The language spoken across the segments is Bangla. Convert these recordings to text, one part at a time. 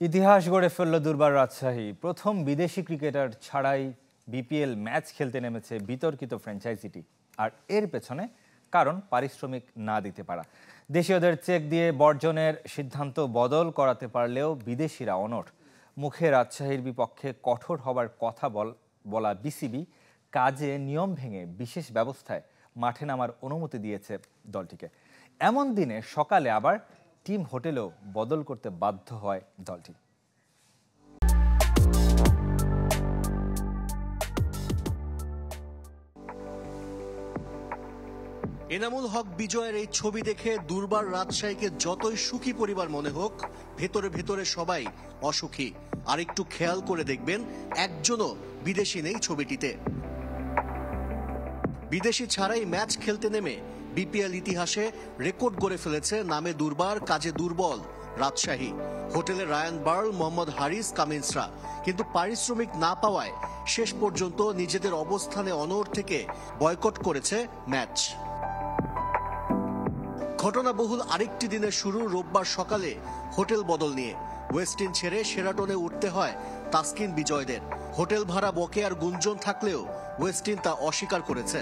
ইতিহাস গড়ে ফেলল দুর্বার রাজশাহী। প্রথম বিদেশি ক্রিকেটার ছাড়াই বিপিএল ম্যাচ খেলতে নেমেছে বিতর্কিত ফ্র্যাঞ্চাইজিটি। আর এর পেছনে কারণ পারিশ্রমিক না দিতে পারা। দেশীয়দের চেক দিয়ে বর্জনের সিদ্ধান্ত বদল করাতে পারলেও বিদেশিরা অনড়। মুখে রাজশাহীর বিপক্ষে কঠোর হবার কথা বলা বিসিবি কাজে নিয়ম ভেঙে বিশেষ ব্যবস্থায় মাঠে নামার অনুমতি দিয়েছে দলটিকে। এমন দিনে সকালে আবার টিম হোটেলেও বদল করতে বাধ্য হয় দলটি। এনামুল হক বিজয়ের এই ছবি দেখে দুর্বার রাজশাহীকে যতই সুখী পরিবার মনে হোক, ভেতরে ভেতরে সবাই অসুখী। আর একটু খেয়াল করে দেখবেন, একজনও বিদেশি নেই ছবিটিতে। বিদেশি ছাড়াই ম্যাচ খেলতে নেমে বিপিএল ইতিহাসে রেকর্ড গড়ে ফেলেছে নামে দুর্বার কাজে দুর্বল রাজশাহী। হোটেলে রায়ান বার্ল, মোহাম্মদ হারিস, কামিন্সরা। কিন্তু পারিশ্রমিক না পাওয়ায় শেষ পর্যন্ত নিজেদের অবস্থানে অনড় থেকে বয়কট করেছে ম্যাচ। ঘটনাবহুল আরেকটি দিনের শুরু রোববার সকালে হোটেল বদল নিয়ে। ওয়েস্টিন ছেড়ে শেরাটনে উঠতে হয় তাসকিন বিজয়দের। হোটেল ভাড়া বকেয়ার গুঞ্জন থাকলেও ওয়েস্টিন তা অস্বীকার করেছে।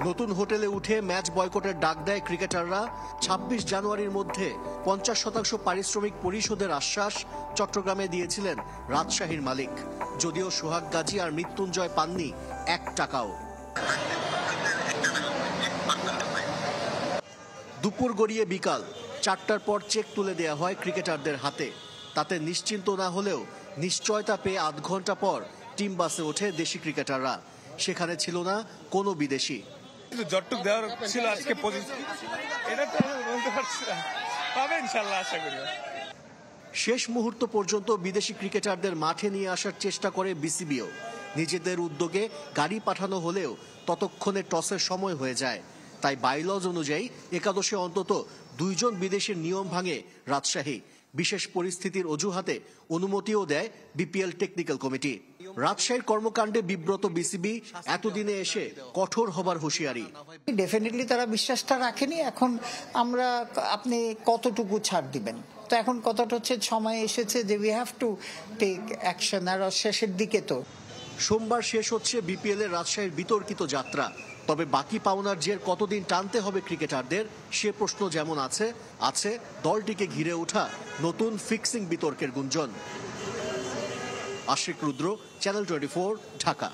নতুন হোটেলে উঠে ম্যাচ বয়কটের ডাক দেয় ক্রিকেটাররা। ২৬ জানুয়ারির মধ্যে ৫০% পারিশ্রমিক পরিশোধের আশ্বাস চট্টগ্রামে দিয়েছিলেন রাজশাহীর মালিক। যদিও সোহাগ গাজী আর মৃত্যুঞ্জয় পাননি ১ টাকাও। দুপুর গড়িয়ে বিকাল ৪টার পর চেক তুলে দেয়া হয় ক্রিকেটারদের হাতে। তাতে নিশ্চিন্ত না হলেও নিশ্চয়তা পেয়ে আধ ঘন্টা পর টিম বাসে ওঠে দেশি ক্রিকেটাররা। সেখানে ছিল না কোনো বিদেশি। যতটুক দেওয়ার ছিল আজকে এটা তো বলতে পারছি না, পাবে ইনশাআল্লাহ আশা করি। শেষ মুহূর্ত পর্যন্ত বিদেশি ক্রিকেটারদের মাঠে নিয়ে আসার চেষ্টা করে বিসিবিও। নিজেদের উদ্যোগে গাড়ি পাঠানো হলেও ততক্ষণে টসের সময় হয়ে যায়। তাই বাইলজ অনুযায়ী একাদশে অন্তত ২ জন বিদেশির নিয়ম ভাঙে রাজশাহী। বিশেষ পরিস্থিতির অজুহাতে অনুমতিও দেয় বিপিএল টেকনিক্যাল কমিটি। রাজশাহীর কর্মকাণ্ডে বিব্রত বিসিবি এতদিনে এসে কঠোর হবার হুঁশিয়ারি। ডেফিনেটলি তারা বিশ্বাসটা রাখেনি। এখন আমরা আপনি কতটুকু ছাড় দিবেন, তো এখন কথাটা হচ্ছে সময় এসেছে যে we have to take action. আর শেষের দিকে তো সোমবার শেষ হচ্ছে বিপিএল এর রাজশাহীর বিতর্কিত যাত্রা। তবে বাকি পাওনার জের কতদিন টানতে হবে ক্রিকেটারদের, সে প্রশ্ন যেমন আছে দলটিকে ঘিরে ওঠা নতুন ফিক্সিং বিতর্কের গুঞ্জন। আশিক রুদ্র, চ্যানেল 24, ঢাকা।